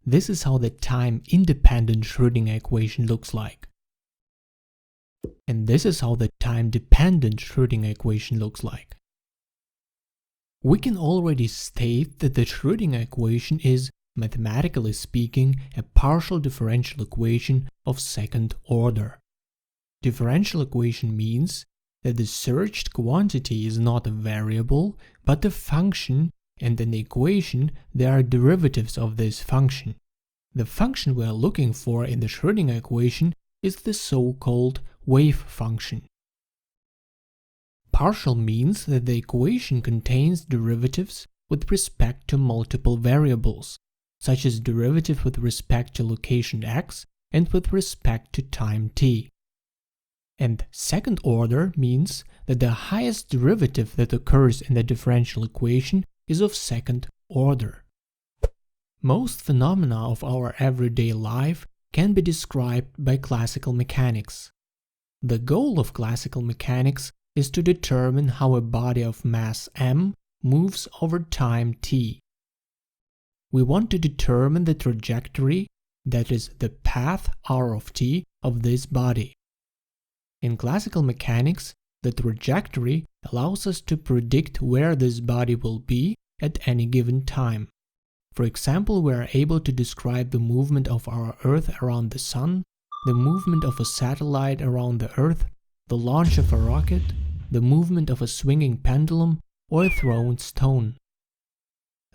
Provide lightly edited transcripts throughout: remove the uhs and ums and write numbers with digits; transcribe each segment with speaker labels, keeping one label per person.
Speaker 1: This is how the time-independent Schrodinger equation looks like. And this is how the time-dependent Schrodinger equation looks like. We can already state that the Schrodinger equation is, mathematically speaking, a partial differential equation of second order. Differential equation means that the searched quantity is not a variable, but a function, and in the equation there are derivatives of this function. The function we are looking for in the Schrodinger equation is the so-called wave function. Partial means that the equation contains derivatives with respect to multiple variables, such as derivative with respect to location x and with respect to time t. And second order means that the highest derivative that occurs in the differential equation is of second order. Most phenomena of our everyday life can be described by classical mechanics. The goal of classical mechanics is to determine how a body of mass m moves over time t. We want to determine the trajectory, that is, the path r of t of this body. In classical mechanics, the trajectory allows us to predict where this body will be at any given time. For example, we are able to describe the movement of our Earth around the Sun, the movement of a satellite around the Earth, the launch of a rocket, the movement of a swinging pendulum, or a thrown stone.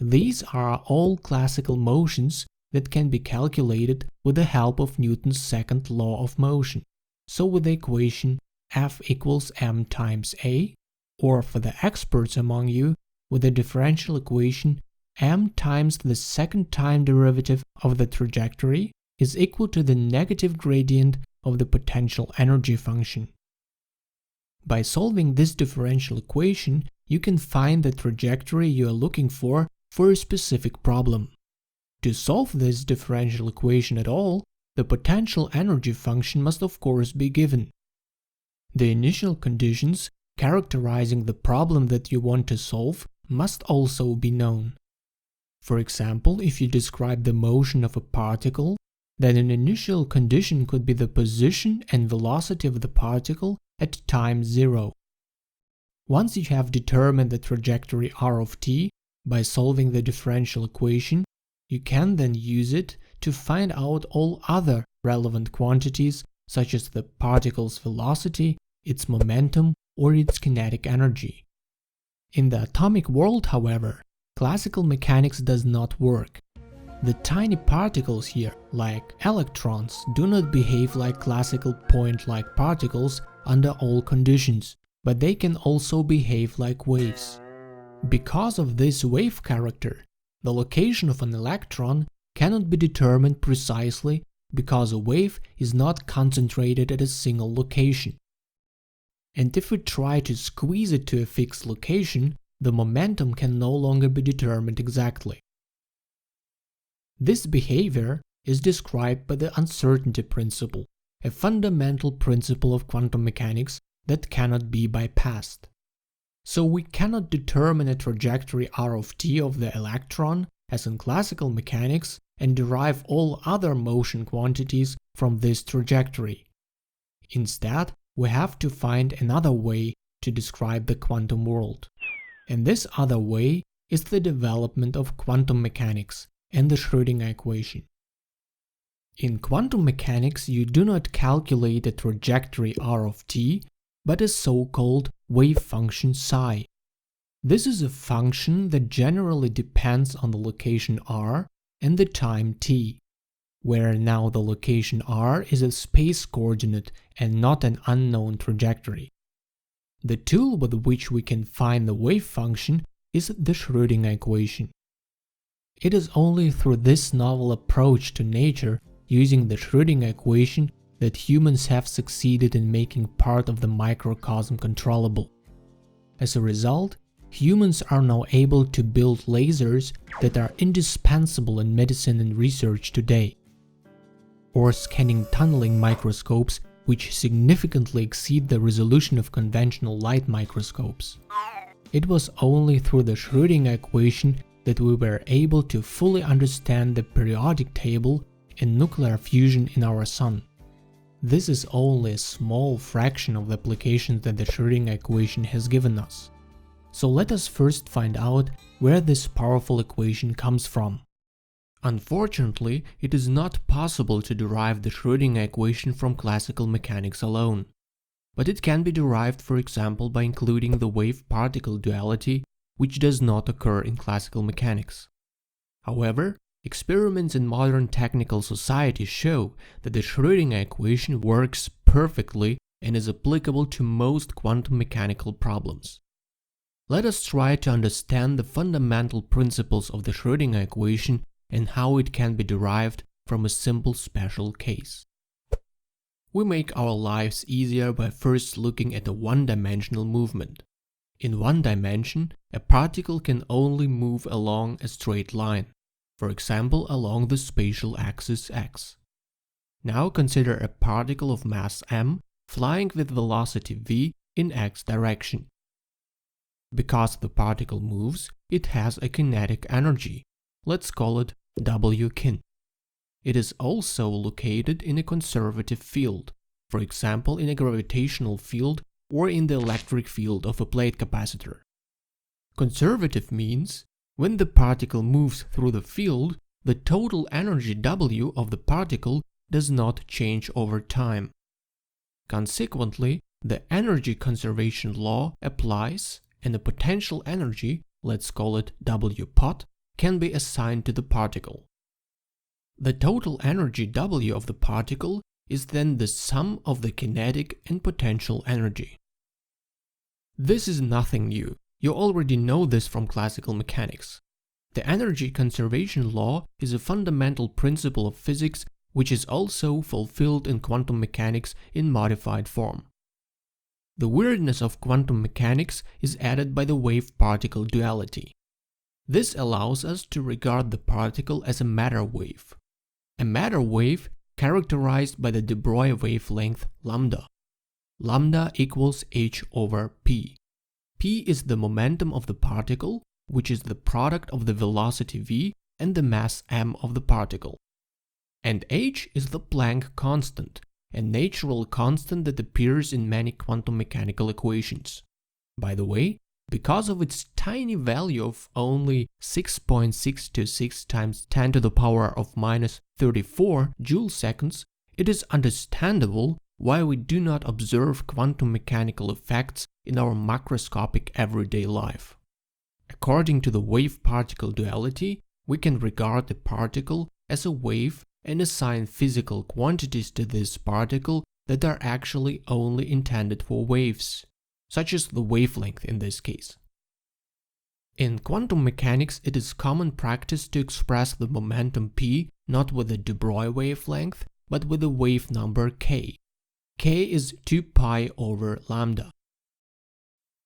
Speaker 1: These are all classical motions that can be calculated with the help of Newton's second law of motion, so with the equation F equals m times a, or for the experts among you, with the differential equation m times the second time derivative of the trajectory is equal to the negative gradient of the potential energy function. By solving this differential equation, you can find the trajectory you are looking for a specific problem. To solve this differential equation at all, the potential energy function must of course be given. The initial conditions characterizing the problem that you want to solve must also be known. For example, if you describe the motion of a particle, then an initial condition could be the position and velocity of the particle at time 0. Once you have determined the trajectory r of t by solving the differential equation, you can then use it to find out all other relevant quantities such as the particle's velocity, its momentum, or its kinetic energy. In the atomic world, however, classical mechanics does not work. The tiny particles here, like electrons, do not behave like classical point-like particles under all conditions, but they can also behave like waves. Because of this wave character, the location of an electron cannot be determined precisely because a wave is not concentrated at a single location. And if we try to squeeze it to a fixed location, the momentum can no longer be determined exactly. This behavior is described by the uncertainty principle, a fundamental principle of quantum mechanics that cannot be bypassed. So we cannot determine a trajectory r of t of the electron, as in classical mechanics, and derive all other motion quantities from this trajectory. Instead, we have to find another way to describe the quantum world. And this other way is the development of quantum mechanics and the Schrodinger equation. In quantum mechanics, you do not calculate a trajectory r of t, but a so-called wave function psi. This is a function that generally depends on the location r and the time t, where now the location r is a space coordinate and not an unknown trajectory. The tool with which we can find the wave function is the Schrodinger equation. It is only through this novel approach to nature using the Schrodinger equation that humans have succeeded in making part of the microcosm controllable. As a result, humans are now able to build lasers that are indispensable in medicine and research today, or scanning tunneling microscopes which significantly exceed the resolution of conventional light microscopes. It was only through the Schrodinger equation that we were able to fully understand the periodic table and nuclear fusion in our Sun. This is only a small fraction of the applications that the Schrodinger equation has given us. So let us first find out where this powerful equation comes from. Unfortunately, it is not possible to derive the Schrodinger equation from classical mechanics alone. But it can be derived, for example, by including the wave-particle duality, which does not occur in classical mechanics. However, experiments in modern technical society show that the Schrodinger equation works perfectly and is applicable to most quantum mechanical problems. Let us try to understand the fundamental principles of the Schrodinger equation and how it can be derived from a simple special case. We make our lives easier by first looking at a one-dimensional movement. In one dimension, a particle can only move along a straight line, for example along the spatial axis x. Now consider a particle of mass m flying with velocity v in x direction. Because the particle moves, it has a kinetic energy. Let's call it W kin. It is also located in a conservative field, for example in a gravitational field or in the electric field of a plate capacitor. Conservative means when the particle moves through the field, the total energy W of the particle does not change over time. Consequently, the energy conservation law applies and the potential energy, let's call it W pot, can be assigned to the particle. The total energy W of the particle is then the sum of the kinetic and potential energy. This is nothing new, you already know this from classical mechanics. The energy conservation law is a fundamental principle of physics which is also fulfilled in quantum mechanics in modified form. The weirdness of quantum mechanics is added by the wave-particle duality. This allows us to regard the particle as a matter wave. A matter wave characterized by the de Broglie wavelength lambda. Lambda equals h over p. P is the momentum of the particle, which is the product of the velocity v and the mass m of the particle. And h is the Planck constant, a natural constant that appears in many quantum mechanical equations. By the way, because of its tiny value of only 6.626 times 10 to the power of minus 34 joule-seconds, it is understandable why we do not observe quantum mechanical effects in our macroscopic everyday life. According to the wave-particle duality, we can regard the particle as a wave and assign physical quantities to this particle that are actually only intended for waves, such as the wavelength in this case. In quantum mechanics, it is common practice to express the momentum p not with the de Broglie wavelength, but with the wave number k. K is 2 pi over lambda.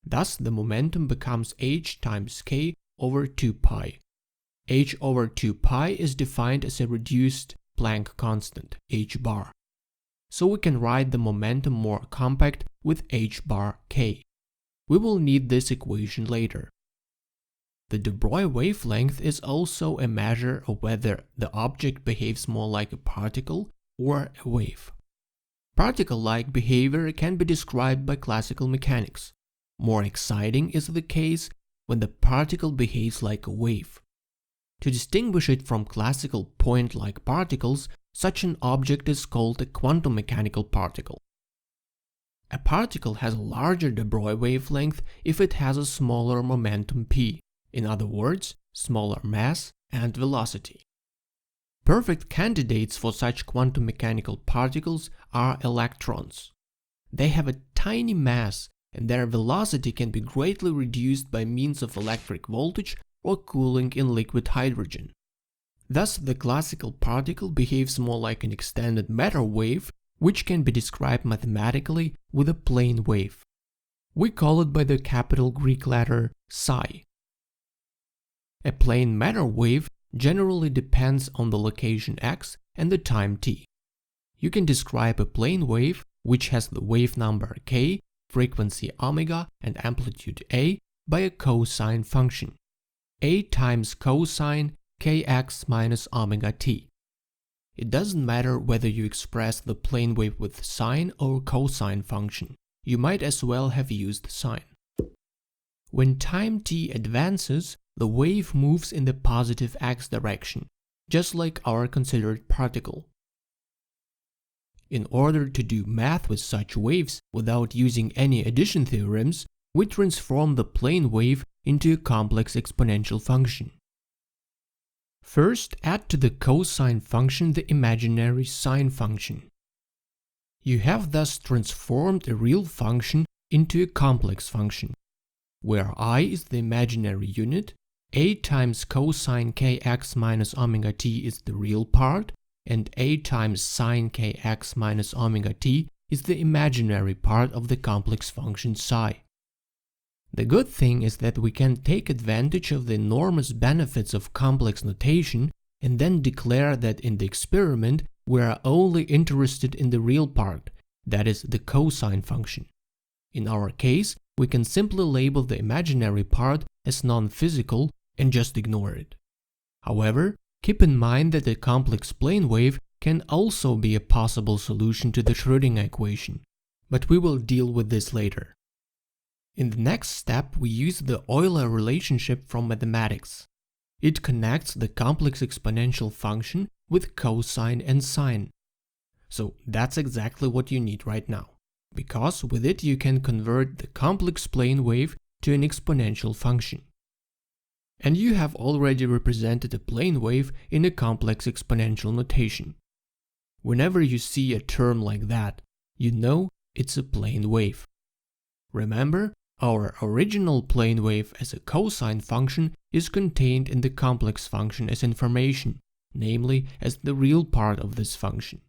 Speaker 1: Thus, the momentum becomes h times k over 2 pi. H over 2 pi is defined as a reduced Planck constant, h bar. So we can write the momentum more compact with h bar k. We will need this equation later. The de Broglie wavelength is also a measure of whether the object behaves more like a particle or a wave. Particle-like behavior can be described by classical mechanics. More exciting is the case when the particle behaves like a wave. To distinguish it from classical point-like particles, such an object is called a quantum mechanical particle. A particle has a larger de Broglie wavelength if it has a smaller momentum p, in other words, smaller mass and velocity. Perfect candidates for such quantum mechanical particles are electrons. They have a tiny mass and their velocity can be greatly reduced by means of electric voltage or cooling in liquid hydrogen. Thus, the classical particle behaves more like an extended matter wave, which can be described mathematically with a plane wave. We call it by the capital Greek letter psi. A plane matter wave generally depends on the location x and the time t. You can describe a plane wave, which has the wave number k, frequency omega, and amplitude a, by a cosine function. a times cosine kx minus omega t. It doesn't matter whether you express the plane wave with sine or cosine function. You might as well have used sine. When time t advances, the wave moves in the positive x direction, just like our considered particle. In order to do math with such waves without using any addition theorems, we transform the plane wave into a complex exponential function. First, add to the cosine function the imaginary sine function. You have thus transformed a real function into a complex function, where I is the imaginary unit, a times cosine kx minus omega t is the real part, and a times sine kx minus omega t is the imaginary part of the complex function psi. The good thing is that we can take advantage of the enormous benefits of complex notation and then declare that in the experiment we are only interested in the real part, that is the cosine function. In our case, we can simply label the imaginary part as non-physical and just ignore it. However, keep in mind that a complex plane wave can also be a possible solution to the Schrodinger equation, but we will deal with this later. In the next step, we use the Euler relationship from mathematics. It connects the complex exponential function with cosine and sine. So that's exactly what you need right now, because with it you can convert the complex plane wave to an exponential function. And you have already represented a plane wave in a complex exponential notation. Whenever you see a term like that, you know it's a plane wave. Remember, our original plane wave as a cosine function is contained in the complex function as information, namely as the real part of this function.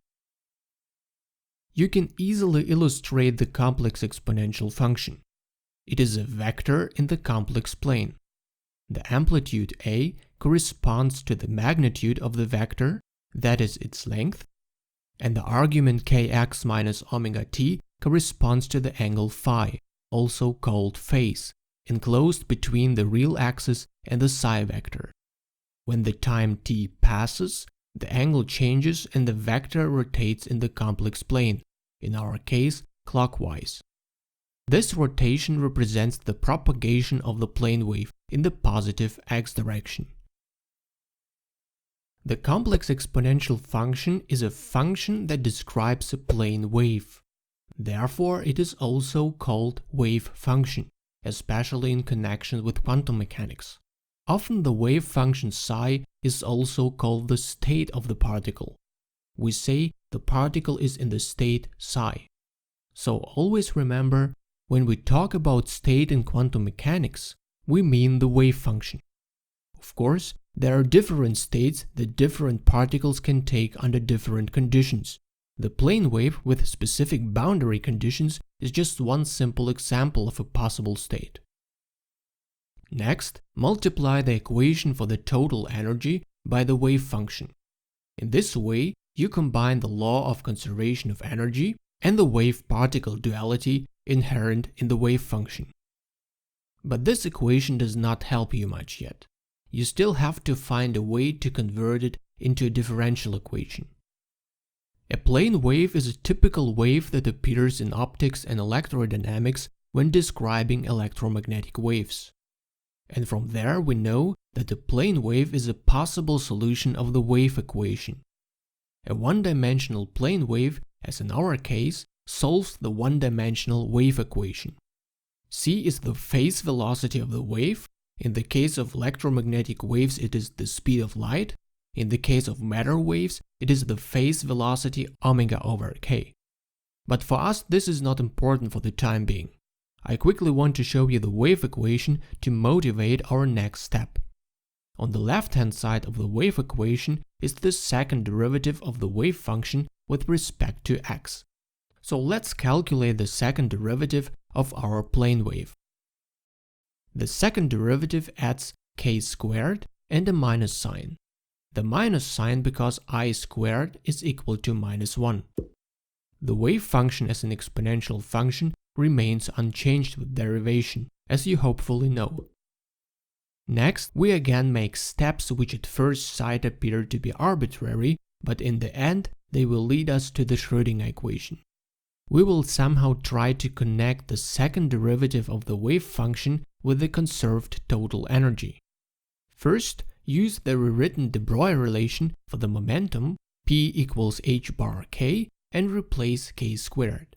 Speaker 1: You can easily illustrate the complex exponential function. It is a vector in the complex plane. The amplitude a corresponds to the magnitude of the vector, that is its length, and the argument kx minus omega t corresponds to the angle phi, also called phase, enclosed between the real axis and the psi vector. When the time t passes, the angle changes and the vector rotates in the complex plane, in our case clockwise. This rotation represents the propagation of the plane wave in the positive x direction. The complex exponential function is a function that describes a plane wave. Therefore, it is also called wave function, especially in connection with quantum mechanics. Often the wave function psi is also called the state of the particle. We say the particle is in the state psi. So always remember, when we talk about state in quantum mechanics, we mean the wave function. Of course, there are different states that different particles can take under different conditions. The plane wave with specific boundary conditions is just one simple example of a possible state. Next, multiply the equation for the total energy by the wave function. In this way, you combine the law of conservation of energy and the wave-particle duality inherent in the wave function. But this equation does not help you much yet. You still have to find a way to convert it into a differential equation. A plane wave is a typical wave that appears in optics and electrodynamics when describing electromagnetic waves. And from there we know that a plane wave is a possible solution of the wave equation. A one-dimensional plane wave, as in our case, solves the one-dimensional wave equation. C is the phase velocity of the wave. In the case of electromagnetic waves, it is the speed of light. In the case of matter waves, it is the phase velocity omega over k. But for us, this is not important for the time being. I quickly want to show you the wave equation to motivate our next step. On the left-hand side of the wave equation is the second derivative of the wave function with respect to x. So let's calculate the second derivative of our plane wave. The second derivative adds k squared and a minus sign. The minus sign because I squared is equal to minus 1. The wave function as an exponential function remains unchanged with derivation, as you hopefully know. Next, we again make steps which at first sight appear to be arbitrary, but in the end they will lead us to the Schrodinger equation. We will somehow try to connect the second derivative of the wave function with the conserved total energy. First, use the rewritten de Broglie relation for the momentum P equals h bar k and replace k squared.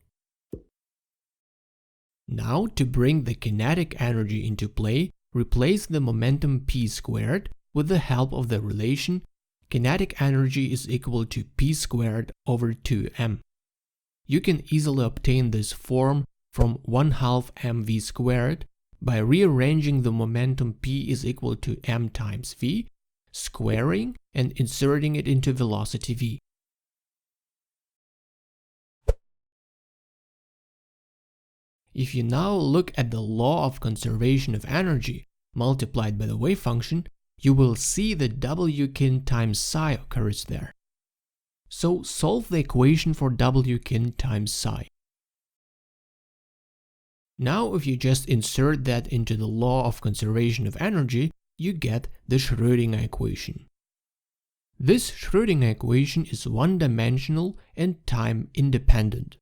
Speaker 1: Now, to bring the kinetic energy into play, replace the momentum p squared with the help of the relation kinetic energy is equal to p squared over 2m. You can easily obtain this form from 1/2 mv squared by rearranging the momentum p is equal to m times v, squaring and inserting it into velocity v. If you now look at the law of conservation of energy multiplied by the wave function, you will see that W kin times psi occurs there. So solve the equation for W kin times psi. Now if you just insert that into the law of conservation of energy, you get the Schrodinger equation. This Schrodinger equation is one-dimensional and time-independent.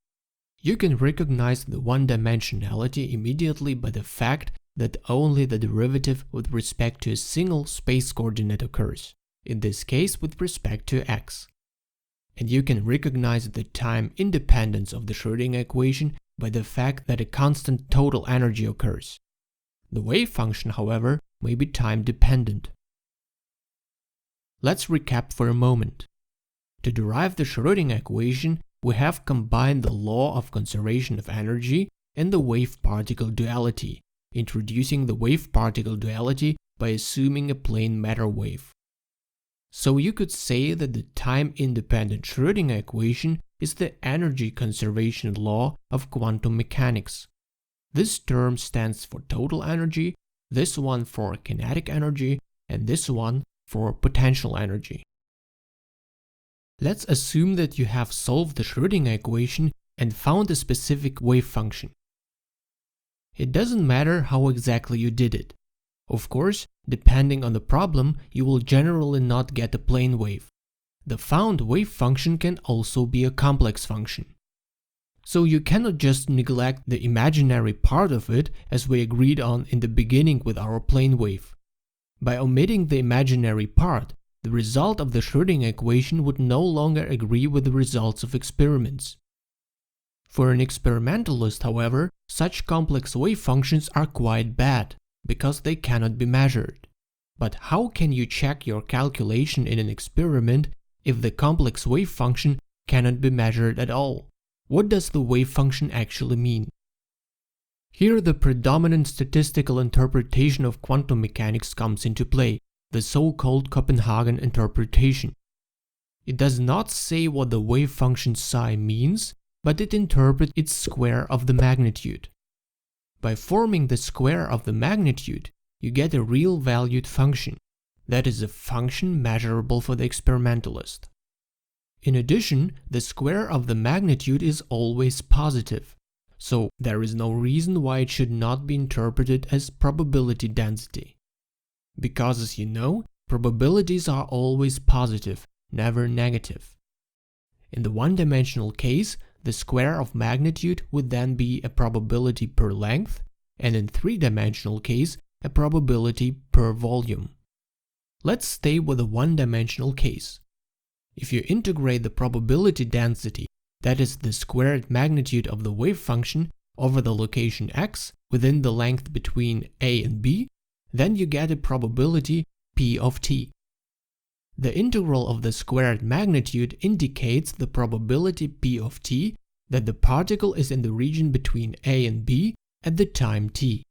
Speaker 1: You can recognize the one-dimensionality immediately by the fact that only the derivative with respect to a single space coordinate occurs, in this case with respect to x. And you can recognize the time independence of the Schrodinger equation by the fact that a constant total energy occurs. The wave function, however, may be time-dependent. Let's recap for a moment. To derive the Schrodinger equation, we have combined the law of conservation of energy and the wave-particle duality, introducing the wave-particle duality by assuming a plane matter wave. So you could say that the time-independent Schrodinger equation is the energy conservation law of quantum mechanics. This term stands for total energy, this one for kinetic energy, and this one for potential energy. Let's assume that you have solved the Schrodinger equation and found a specific wave function. It doesn't matter how exactly you did it. Of course, depending on the problem, you will generally not get a plane wave. The found wave function can also be a complex function. So you cannot just neglect the imaginary part of it as we agreed on in the beginning with our plane wave. By omitting the imaginary part, the result of the Schrodinger equation would no longer agree with the results of experiments. For an experimentalist, however, such complex wave functions are quite bad, because they cannot be measured. But how can you check your calculation in an experiment if the complex wave function cannot be measured at all? What does the wave function actually mean? Here the predominant statistical interpretation of quantum mechanics comes into play, the so-called Copenhagen interpretation. It does not say what the wave function psi means, but it interprets its square of the magnitude. By forming the square of the magnitude, you get a real-valued function, that is a function measurable for the experimentalist. In addition, the square of the magnitude is always positive, so there is no reason why it should not be interpreted as probability density. Because, as you know, probabilities are always positive, never negative. In the one-dimensional case, the square of magnitude would then be a probability per length, and in three-dimensional case, a probability per volume. Let's stay with the one-dimensional case. If you integrate the probability density, that is the squared magnitude of the wave function, over the location x within the length between a and b, then you get a probability p of t. The integral of the squared magnitude indicates the probability p of t that the particle is in the region between a and b at the time t.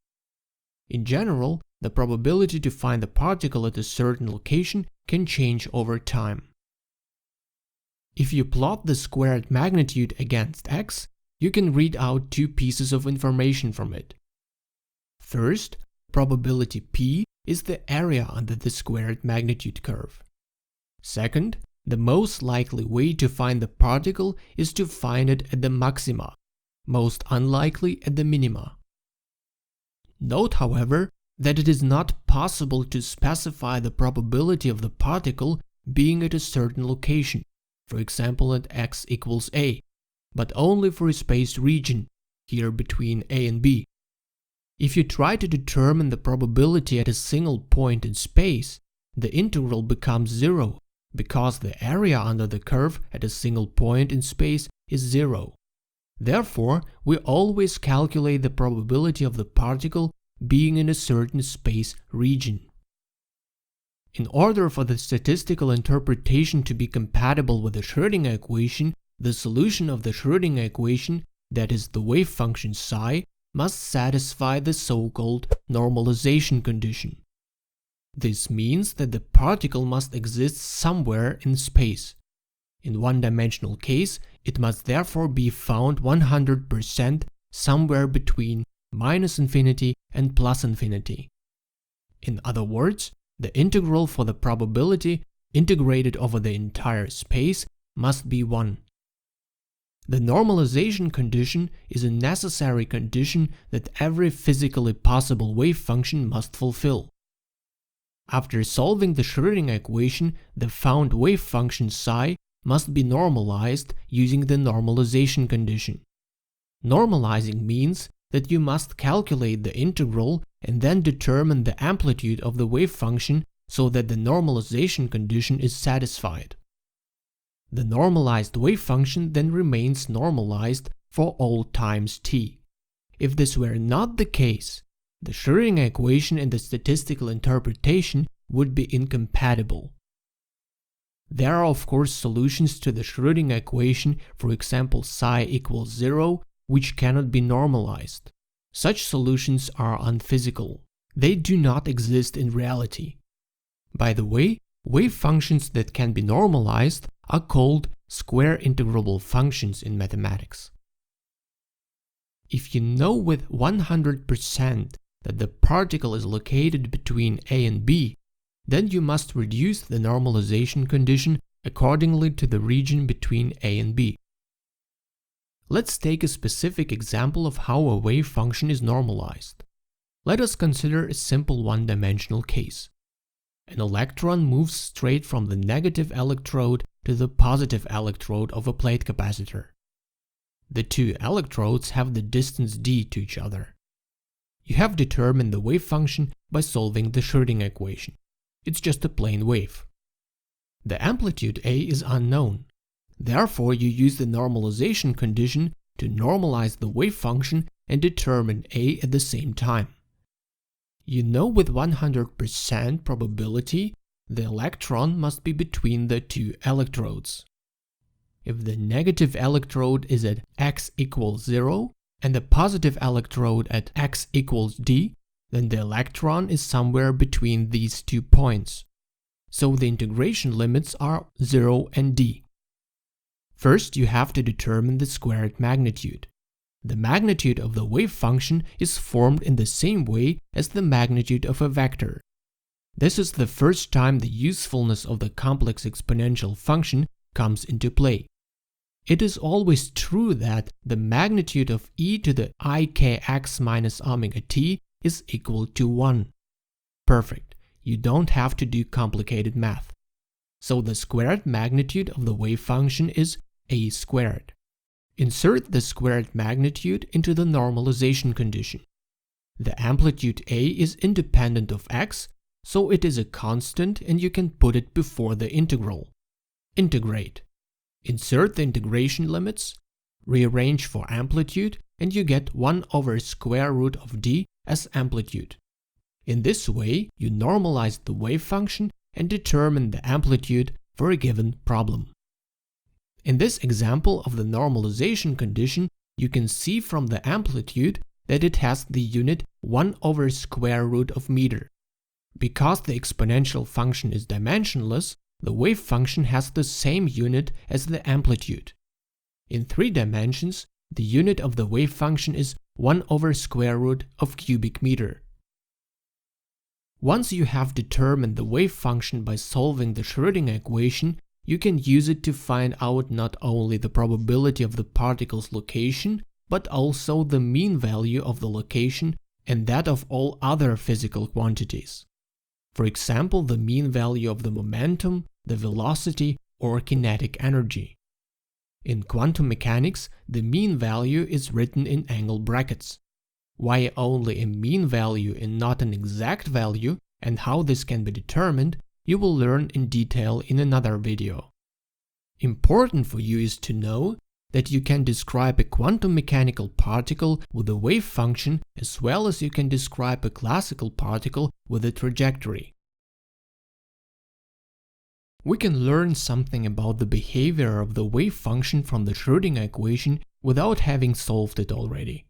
Speaker 1: In general, the probability to find the particle at a certain location can change over time. If you plot the squared magnitude against x, you can read out two pieces of information from it. First, probability p is the area under the squared magnitude curve. Second, the most likely way to find the particle is to find it at the maxima, most unlikely at the minima. Note, however, that it is not possible to specify the probability of the particle being at a certain location, for example at x equals a, but only for a spaced region, here between a and b. If you try to determine the probability at a single point in space, the integral becomes zero, because the area under the curve at a single point in space is zero. Therefore, we always calculate the probability of the particle being in a certain space region. In order for the statistical interpretation to be compatible with the Schrodinger equation, the solution of the Schrodinger equation, that is the wave function psi, must satisfy the so-called normalization condition. This means that the particle must exist somewhere in space. In one-dimensional case, it must therefore be found 100% somewhere between -infinity and +infinity. In other words, the integral for the probability integrated over the entire space must be 1. The normalization condition is a necessary condition that every physically possible wave function must fulfill. After solving the Schrodinger equation, the found wave function psi must be normalized using the normalization condition. Normalizing means that you must calculate the integral and then determine the amplitude of the wave function so that the normalization condition is satisfied. The normalized wave function then remains normalized for all times t. If this were not the case, the Schrodinger equation and the statistical interpretation would be incompatible. There are of course solutions to the Schrodinger equation, for example psi equals 0, which cannot be normalized. Such solutions are unphysical. They do not exist in reality. By the way, wave functions that can be normalized are called square integrable functions in mathematics. If you know with 100% that the particle is located between a and b, then you must reduce the normalization condition accordingly to the region between a and b. Let's take a specific example of how a wave function is normalized. Let us consider a simple one-dimensional case. An electron moves straight from the negative electrode to the positive electrode of a plate capacitor. The two electrodes have the distance d to each other. You have determined the wave function by solving the Schrodinger equation. It's just a plain wave. The amplitude a is unknown. Therefore, you use the normalization condition to normalize the wave function and determine a at the same time. You know with 100% probability the electron must be between the two electrodes. If the negative electrode is at x equals 0 and the positive electrode at x equals d, then the electron is somewhere between these 2 points. So the integration limits are 0 and d. First, you have to determine the squared magnitude. The magnitude of the wave function is formed in the same way as the magnitude of a vector. This is the first time the usefulness of the complex exponential function comes into play. It is always true that the magnitude of e to the ikx minus omega t is equal to 1. Perfect. You don't have to do complicated math. So the squared magnitude of the wave function is a squared. Insert the squared magnitude into the normalization condition. The amplitude a is independent of x, so it is a constant and you can put it before the integral. Integrate. Insert the integration limits, rearrange for amplitude, and you get 1 over square root of d as amplitude. In this way, you normalize the wave function and determine the amplitude for a given problem. In this example of the normalization condition, you can see from the amplitude that it has the unit 1 over square root of meter. Because the exponential function is dimensionless, the wave function has the same unit as the amplitude. In 3 dimensions, the unit of the wave function is 1 over square root of cubic meter. Once you have determined the wave function by solving the Schrodinger equation, you can use it to find out not only the probability of the particle's location, but also the mean value of the location and that of all other physical quantities. For example, the mean value of the momentum, the velocity, or kinetic energy. In quantum mechanics, the mean value is written in angle brackets. Why only a mean value and not an exact value, and how this can be determined, you will learn in detail in another video. Important for you is to know that you can describe a quantum mechanical particle with a wave function as well as you can describe a classical particle with a trajectory. We can learn something about the behavior of the wave function from the Schrodinger equation without having solved it already.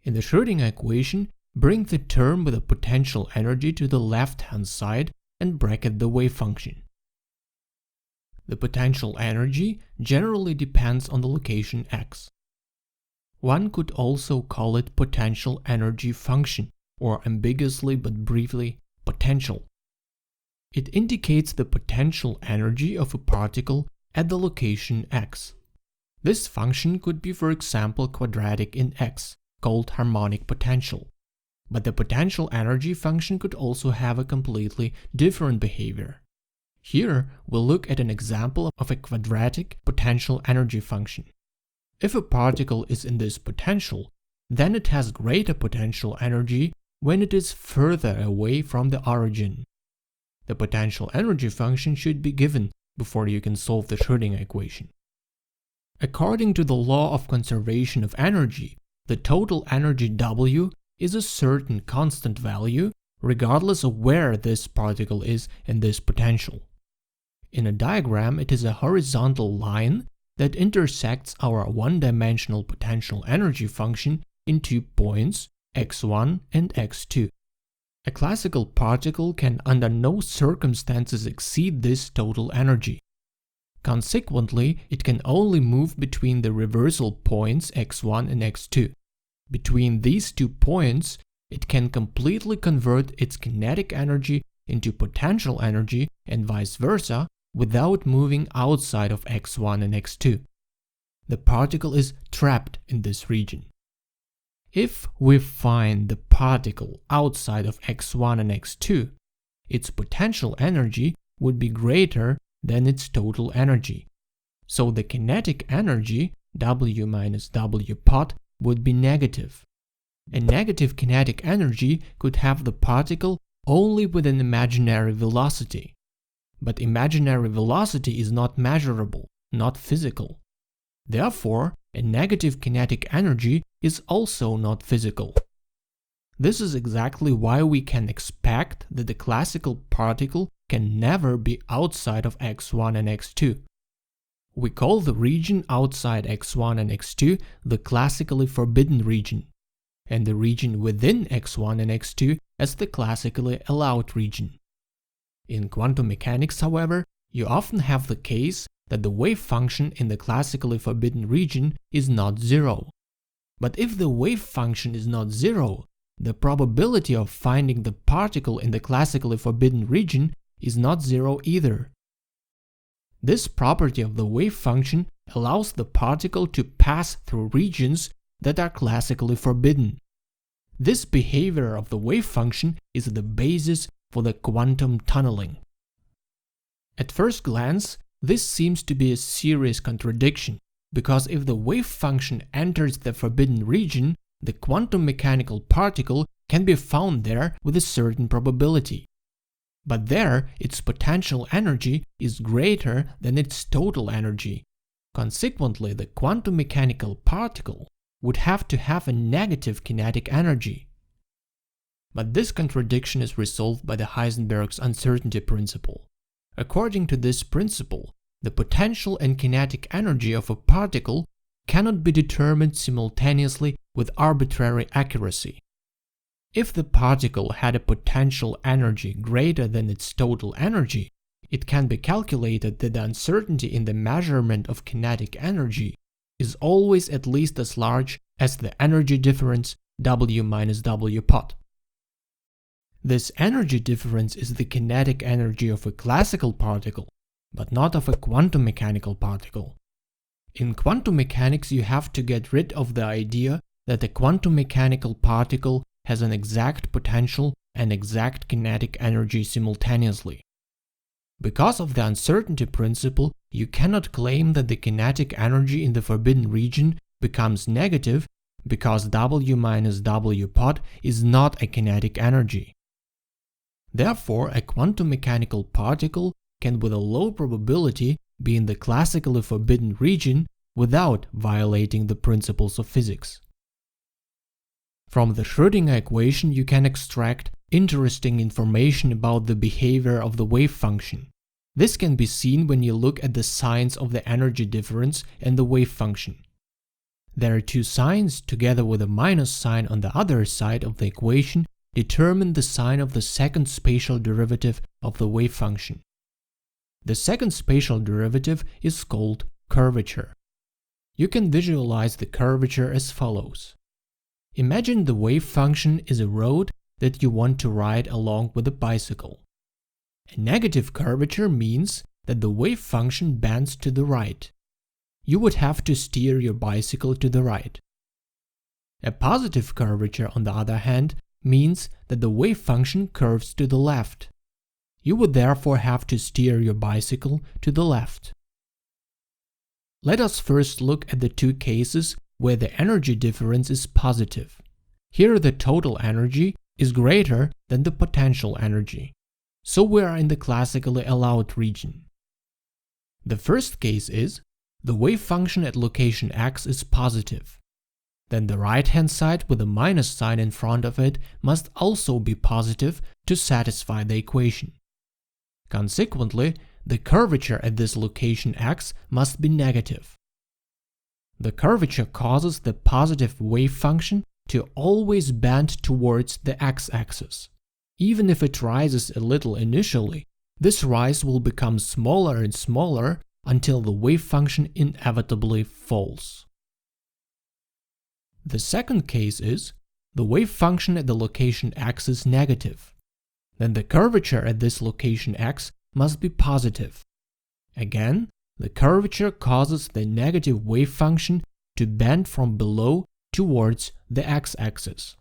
Speaker 1: In the Schrodinger equation, bring the term with the potential energy to the left-hand side and bracket the wave function. The potential energy generally depends on the location x. One could also call it potential energy function, or ambiguously but briefly, potential. It indicates the potential energy of a particle at the location x. This function could be, for example, quadratic in x, called harmonic potential. But the potential energy function could also have a completely different behavior. Here, we'll look at an example of a quadratic potential energy function. If a particle is in this potential, then it has greater potential energy when it is further away from the origin. The potential energy function should be given before you can solve the Schrodinger equation. According to the law of conservation of energy, the total energy W is a certain constant value regardless of where this particle is in this potential. In a diagram, it is a horizontal line that intersects our one-dimensional potential energy function in 2 points, x1 and x2. A classical particle can under no circumstances exceed this total energy. Consequently, it can only move between the reversal points x1 and x2. Between these 2 points, it can completely convert its kinetic energy into potential energy and vice versa without moving outside of x1 and x2. The particle is trapped in this region. If we find the particle outside of x1 and x2, its potential energy would be greater than its total energy. So the kinetic energy, W minus W pot, would be negative. A negative kinetic energy could have the particle only with an imaginary velocity. But imaginary velocity is not measurable, not physical. Therefore, a negative kinetic energy is also not physical. This is exactly why we can expect that the classical particle can never be outside of x1 and x2. We call the region outside x1 and x2 the classically forbidden region, and the region within x1 and x2 as the classically allowed region. In quantum mechanics, however, you often have the case that the wave function in the classically forbidden region is not zero. But if the wave function is not zero, the probability of finding the particle in the classically forbidden region is not zero either. This property of the wave function allows the particle to pass through regions that are classically forbidden. This behavior of the wave function is the basis for the quantum tunneling. At first glance, this seems to be a serious contradiction, because if the wave function enters the forbidden region, the quantum mechanical particle can be found there with a certain probability. But there, its potential energy is greater than its total energy. Consequently, the quantum mechanical particle would have to have a negative kinetic energy. But this contradiction is resolved by the Heisenberg's uncertainty principle. According to this principle, the potential and kinetic energy of a particle cannot be determined simultaneously with arbitrary accuracy. If the particle had a potential energy greater than its total energy, it can be calculated that the uncertainty in the measurement of kinetic energy is always at least as large as the energy difference W minus W pot. This energy difference is the kinetic energy of a classical particle, but not of a quantum mechanical particle. In quantum mechanics, you have to get rid of the idea that a quantum mechanical particle has an exact potential and exact kinetic energy simultaneously. Because of the uncertainty principle, you cannot claim that the kinetic energy in the forbidden region becomes negative because W minus W pod is not a kinetic energy. Therefore, a quantum mechanical particle can with a low probability be in the classically forbidden region without violating the principles of physics. From the Schrodinger equation, you can extract interesting information about the behavior of the wave function. This can be seen when you look at the signs of the energy difference and the wave function. There are two signs together with a minus sign on the other side of the equation determine the sign of the second spatial derivative of the wave function. The second spatial derivative is called curvature. You can visualize the curvature as follows. Imagine the wave function is a road that you want to ride along with a bicycle. A negative curvature means that the wave function bends to the right. You would have to steer your bicycle to the right. A positive curvature, on the other hand, means that the wave function curves to the left. You would therefore have to steer your bicycle to the left. Let us first look at the two cases where the energy difference is positive. Here the total energy is greater than the potential energy, so we are in the classically allowed region. The first case is the wave function at location x is positive. Then the right-hand side with a minus sign in front of it must also be positive to satisfy the equation. Consequently, the curvature at this location x must be negative. The curvature causes the positive wave function to always bend towards the x-axis. Even if it rises a little initially, this rise will become smaller and smaller until the wave function inevitably falls. The second case is the wave function at the location x is negative. Then the curvature at this location x must be positive. Again, the curvature causes the negative wave function to bend from below towards the x-axis.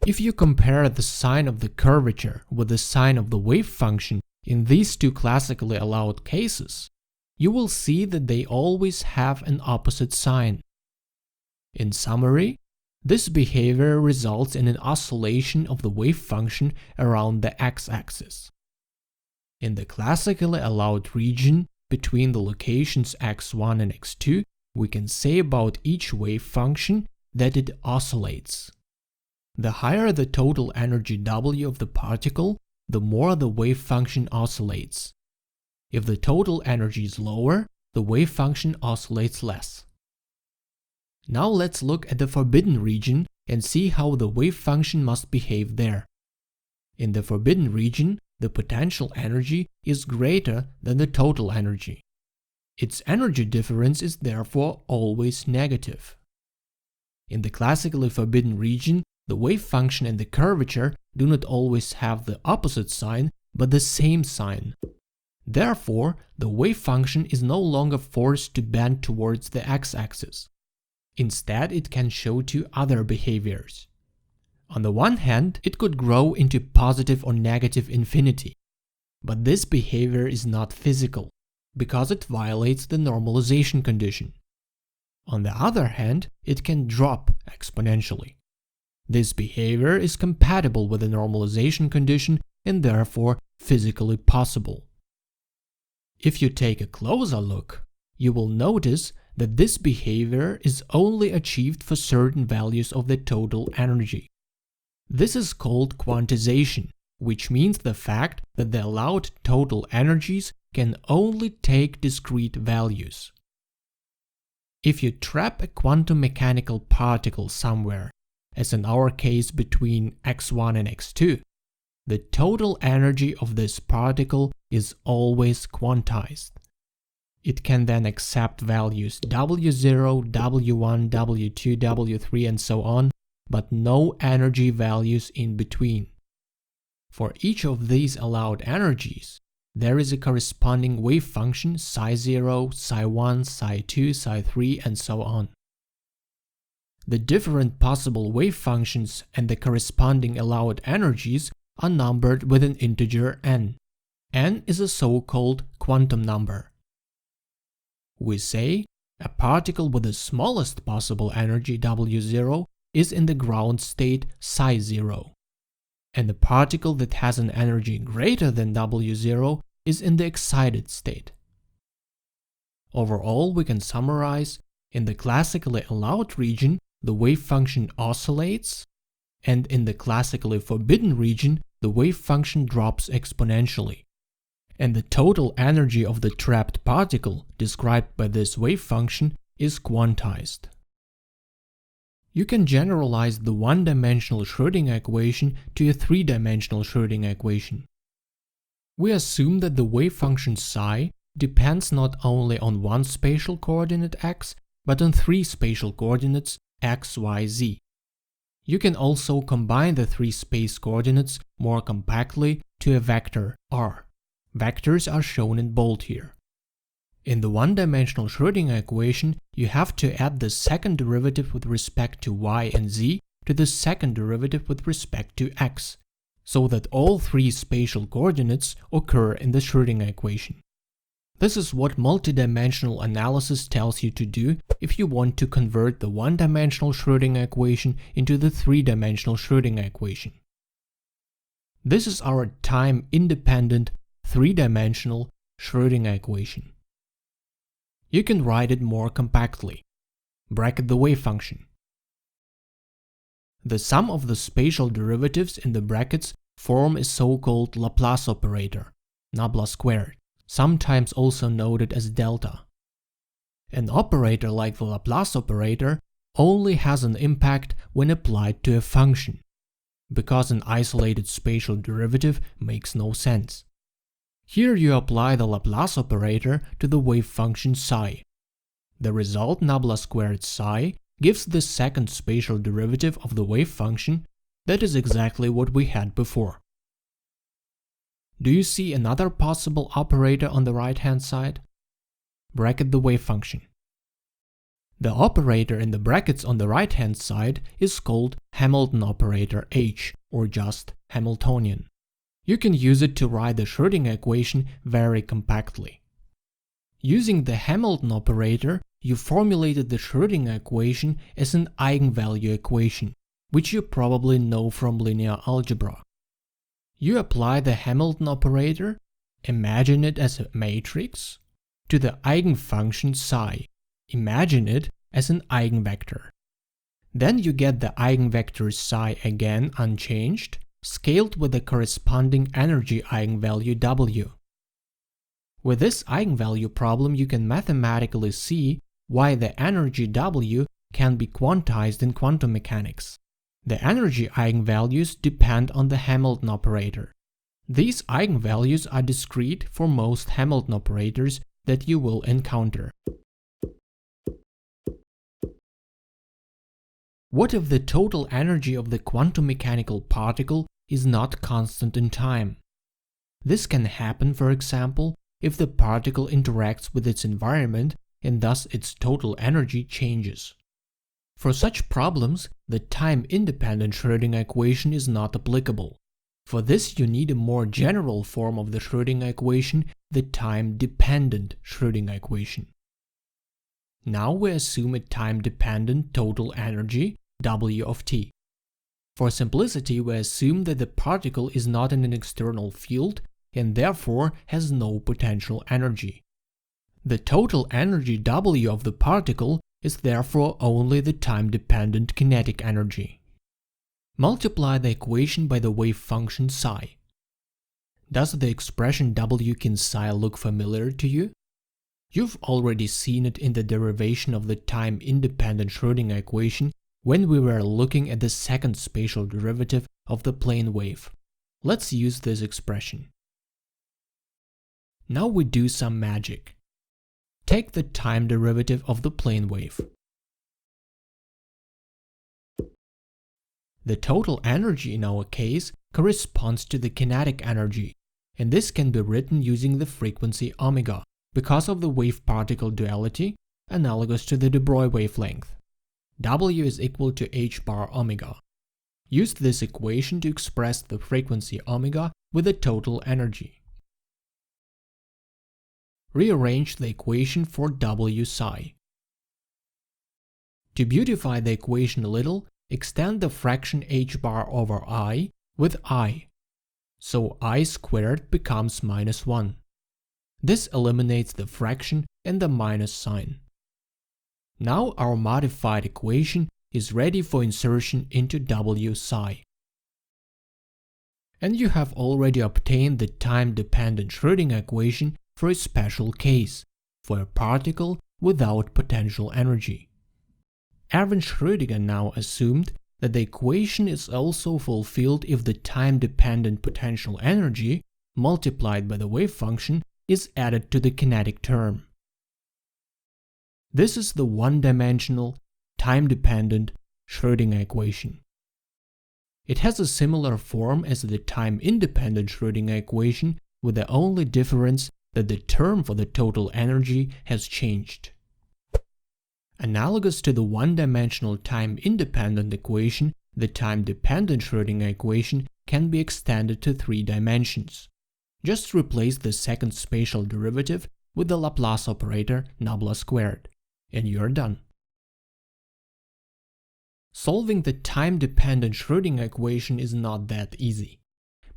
Speaker 1: If you compare the sign of the curvature with the sign of the wave function in these two classically allowed cases, you will see that they always have an opposite sign. In summary, this behavior results in an oscillation of the wave function around the x-axis. In the classically allowed region between the locations x1 and x2, we can say about each wave function that it oscillates. The higher the total energy W of the particle, the more the wave function oscillates. If the total energy is lower, the wave function oscillates less. Now let's look at the forbidden region and see how the wave function must behave there. In the forbidden region, the potential energy is greater than the total energy. Its energy difference is therefore always negative. In the classically forbidden region, the wave function and the curvature do not always have the opposite sign, but the same sign. Therefore, the wave function is no longer forced to bend towards the x-axis. Instead, it can show two other behaviors. On the one hand, it could grow into positive or negative infinity. But this behavior is not physical, because it violates the normalization condition. On the other hand, it can drop exponentially. This behavior is compatible with the normalization condition and therefore physically possible. If you take a closer look, you will notice that this behavior is only achieved for certain values of the total energy. This is called quantization, which means the fact that the allowed total energies can only take discrete values. If you trap a quantum mechanical particle somewhere, as in our case between x1 and x2, the total energy of this particle is always quantized. It can then accept values W0, W1, W2, W3 and so on, but no energy values in between. For each of these allowed energies, there is a corresponding wave function psi0, psi1, psi2, psi3 and so on. the different possible wave functions and the corresponding allowed energies are numbered with an integer n. N is a so-called quantum number. We say a particle with the smallest possible energy W0 is in the ground state psi 0, and a particle that has an energy greater than W0 is in the excited state. Overall, we can summarize: in the classically allowed region, the wave function oscillates, and in the classically forbidden region, the wave function drops exponentially. And the total energy of the trapped particle, described by this wave function, is quantized. You can generalize the one-dimensional Schrodinger equation to a three-dimensional Schrodinger equation. We assume that the wave function psi depends not only on one spatial coordinate x, but on three spatial coordinates x, y, z. You can also combine the three space coordinates more compactly to a vector r. Vectors are shown in bold here. In the one-dimensional Schrodinger equation, you have to add the second derivative with respect to y and z to the second derivative with respect to x, so that all three spatial coordinates occur in the Schrodinger equation. This is what multidimensional analysis tells you to do if you want to convert the one-dimensional Schrodinger equation into the three-dimensional Schrodinger equation. This is our time-independent, three-dimensional Schrodinger equation. You can write it more compactly. Bracket the wave function. The sum of the spatial derivatives in the brackets form a so-called Laplace operator, nabla squared, sometimes also noted as delta. An operator like the Laplace operator only has an impact when applied to a function, because an isolated spatial derivative makes no sense. Here you apply the Laplace operator to the wave function psi. The result, nabla squared psi, gives the second spatial derivative of the wave function. That is exactly what we had before. Do you see another possible operator on the right-hand side? Bracket the wave function. The operator in the brackets on the right-hand side is called Hamilton operator H, or just Hamiltonian. You can use it to write the Schrodinger equation very compactly. Using the Hamilton operator, you formulated the Schrodinger equation as an eigenvalue equation, which you probably know from linear algebra. You apply the Hamilton operator, imagine it as a matrix, to the eigenfunction psi, imagine it as an eigenvector. Then you get the eigenvector psi again unchanged, scaled with the corresponding energy eigenvalue W. With this eigenvalue problem, you can mathematically see why the energy W can be quantized in quantum mechanics. The energy eigenvalues depend on the Hamilton operator. These eigenvalues are discrete for most Hamilton operators that you will encounter. What if the total energy of the quantum mechanical particle is not constant in time? This can happen, for example, if the particle interacts with its environment and thus its total energy changes. For such problems, the time-independent Schrodinger equation is not applicable. For this, you need a more general form of the Schrodinger equation, the time-dependent Schrodinger equation. Now we assume a time-dependent total energy, W of t. For simplicity, we assume that the particle is not in an external field and therefore has no potential energy. The total energy W of the particle is therefore only the time-dependent kinetic energy. Multiply the equation by the wave function psi. Does the expression W kin psi look familiar to you? You've already seen it in the derivation of the time-independent Schrodinger equation when we were looking at the second spatial derivative of the plane wave. Let's use this expression. Now we do some magic. Take the time derivative of the plane wave. The total energy in our case corresponds to the kinetic energy, and this can be written using the frequency omega, because of the wave-particle duality, analogous to the de Broglie wavelength. W is equal to h bar omega. Use this equation to express the frequency omega with the total energy. Rearrange the equation for W psi. To beautify the equation a little, extend the fraction h bar over I with I, so I squared becomes -1. This eliminates the fraction and the minus sign. Now our modified equation is ready for insertion into W psi. And you have already obtained the time-dependent Schrodinger equation for a special case, for a particle without potential energy. Erwin Schrödinger now assumed that the equation is also fulfilled if the time-dependent potential energy, multiplied by the wave function, is added to the kinetic term. This is the one-dimensional, time-dependent Schrödinger equation. It has a similar form as the time-independent Schrödinger equation, with the only difference that the term for the total energy has changed. Analogous to the one-dimensional time-independent equation, the time-dependent Schrödinger equation can be extended to 3 dimensions. Just replace the second spatial derivative with the Laplace operator nabla squared, and you're done. Solving the time-dependent Schrödinger equation is not that easy,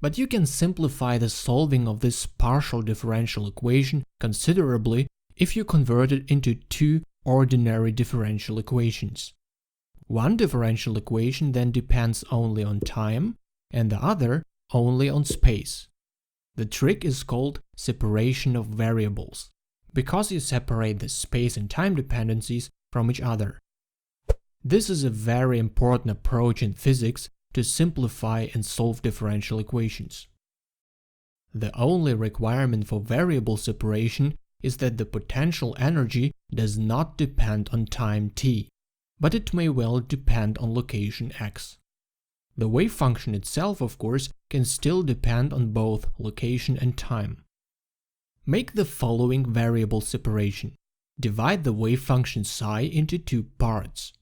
Speaker 1: but you can simplify the solving of this partial differential equation considerably if you convert it into 2 ordinary differential equations. One differential equation then depends only on time, and the other only on space. The trick is called separation of variables, because you separate the space and time dependencies from each other. This is a very important approach in physics to simplify and solve differential equations. The only requirement for variable separation is that the potential energy does not depend on time t, but it may well depend on location x. The wave function itself, of course, can still depend on both location and time. Make the following variable separation. Divide the wave function psi into 2 parts.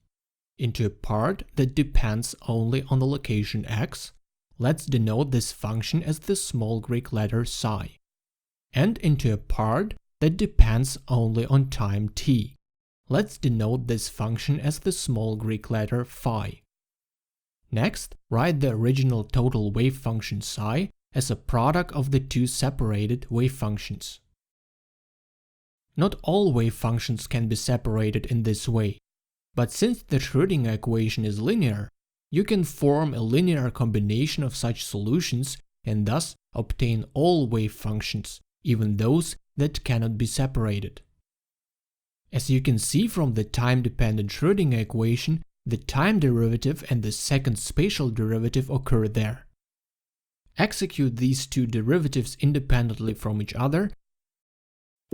Speaker 1: Into a part that depends only on the location x, let's denote this function as the small Greek letter psi, and into a part that depends only on time t. Let's denote this function as the small Greek letter phi. Next, write the original total wave function psi as a product of the 2 separated wave functions. Not all wave functions can be separated in this way, but since the Schrödinger equation is linear, you can form a linear combination of such solutions and thus obtain all wave functions, even those that cannot be separated. As you can see from the time-dependent Schrödinger equation, the time derivative and the second spatial derivative occur there. Execute these 2 derivatives independently from each other.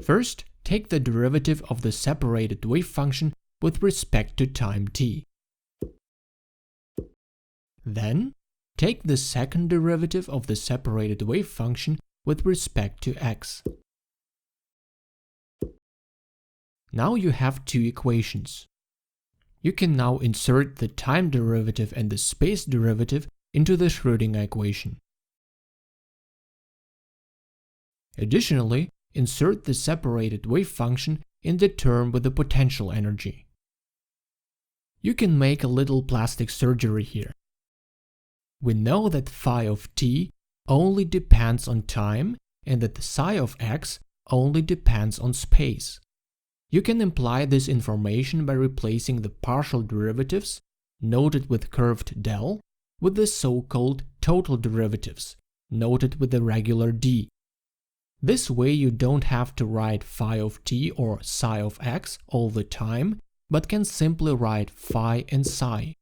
Speaker 1: First, take the derivative of the separated wave function with respect to time t. Then, take the second derivative of the separated wave function with respect to x. Now you have 2 equations. You can now insert the time derivative and the space derivative into the Schrödinger equation. Additionally, insert the separated wave function in the term with the potential energy. You can make a little plastic surgery here. We know that phi of t only depends on time and that the psi of x only depends on space. You can imply this information by replacing the partial derivatives, noted with curved del, with the so-called total derivatives, noted with the regular d. This way you don't have to write phi of t or psi of x all the time, but can simply write phi and psi.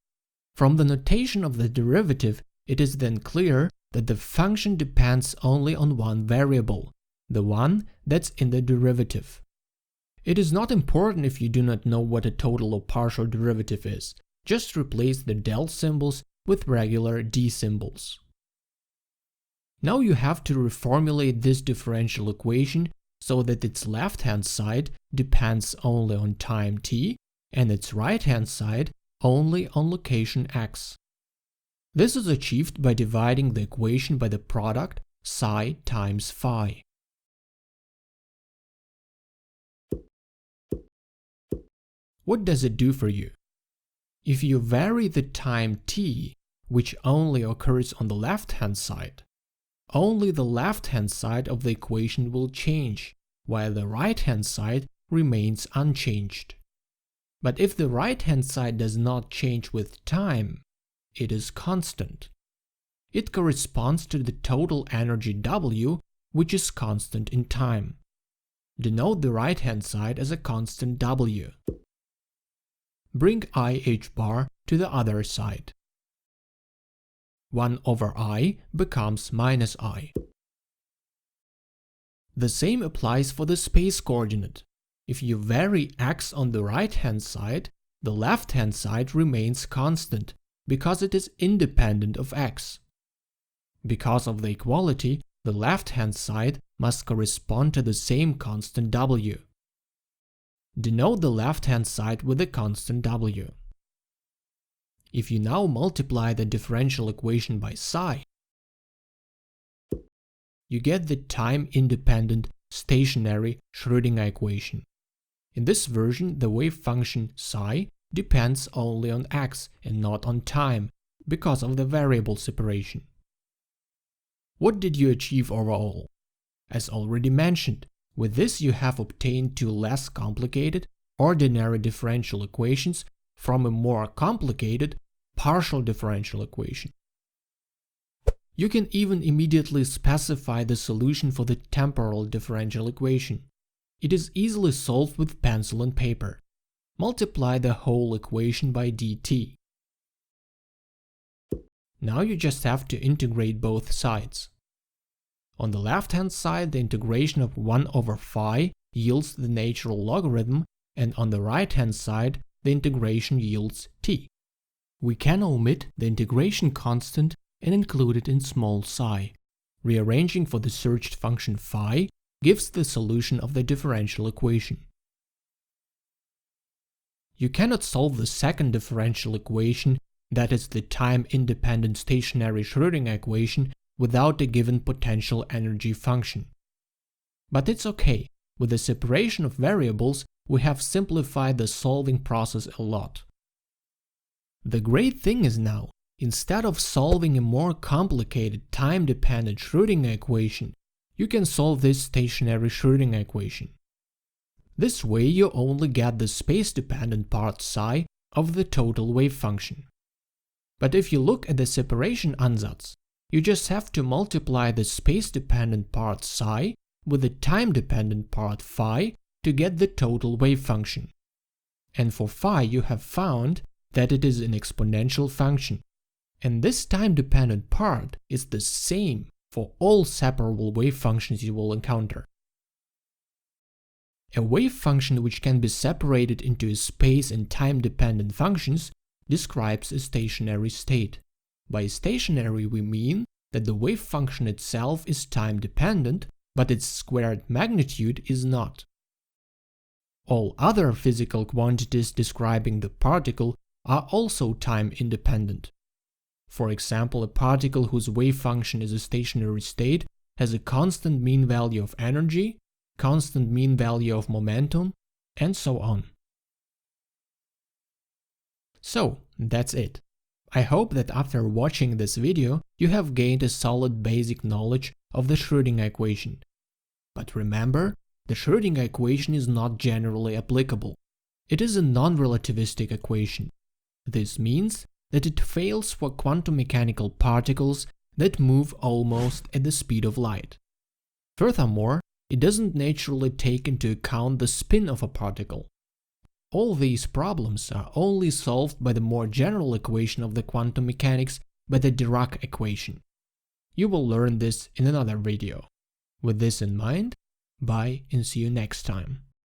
Speaker 1: From the notation of the derivative, it is then clear that the function depends only on one variable, the one that's in the derivative. It is not important if you do not know what a total or partial derivative is. Just replace the del symbols with regular d symbols. Now you have to reformulate this differential equation so that its left-hand side depends only on time t and its right-hand side only on location x. This is achieved by dividing the equation by the product psi times phi. What does it do for you? If you vary the time t, which only occurs on the left-hand side, only the left-hand side of the equation will change, while the right-hand side remains unchanged. But if the right-hand side does not change with time, it is constant. It corresponds to the total energy W, which is constant in time. Denote the right-hand side as a constant W. Bring IH bar to the other side. 1 over I becomes minus I. The same applies for the space coordinate. If you vary x on the right-hand side, the left-hand side remains constant because it is independent of x. Because of the equality, the left-hand side must correspond to the same constant W. Denote the left-hand side with the constant W. If you now multiply the differential equation by psi, you get the time-independent stationary Schrodinger equation. In this version, the wave function psi depends only on x and not on time because of the variable separation. What did you achieve overall? As already mentioned, with this you have obtained two less complicated, ordinary differential equations from a more complicated, partial differential equation. You can even immediately specify the solution for the temporal differential equation. It is easily solved with pencil and paper. Multiply the whole equation by dt. Now you just have to integrate both sides. On the left-hand side, the integration of 1 over phi yields the natural logarithm, and on the right-hand side, the integration yields t. We can omit the integration constant and include it in small psi. Rearranging for the searched function phi gives the solution of the differential equation. You cannot solve the second differential equation, that is the time-independent stationary Schrodinger equation, without a given potential energy function. But it's okay. With the separation of variables, we have simplified the solving process a lot. The great thing is now, instead of solving a more complicated time-dependent Schrodinger equation, you can solve this stationary Schrodinger equation. This way you only get the space-dependent part psi of the total wave function. But if you look at the separation ansatz, you just have to multiply the space-dependent part psi with the time-dependent part phi to get the total wave function. And for phi you have found that it is an exponential function. And this time-dependent part is the same for all separable wave functions you will encounter. A wave function which can be separated into space and time-dependent functions describes a stationary state. By stationary we mean that the wave function itself is time-dependent, but its squared magnitude is not. All other physical quantities describing the particle are also time-independent. For example, a particle whose wave function is a stationary state has a constant mean value of energy, constant mean value of momentum, and so on. So, that's it. I hope that after watching this video, you have gained a solid basic knowledge of the Schrodinger equation. But remember, the Schrodinger equation is not generally applicable. It is a non-relativistic equation. This means that it fails for quantum mechanical particles that move almost at the speed of light. Furthermore, it doesn't naturally take into account the spin of a particle. All these problems are only solved by the more general equation of the quantum mechanics, by the Dirac equation. You will learn this in another video. With this in mind, bye and see you next time.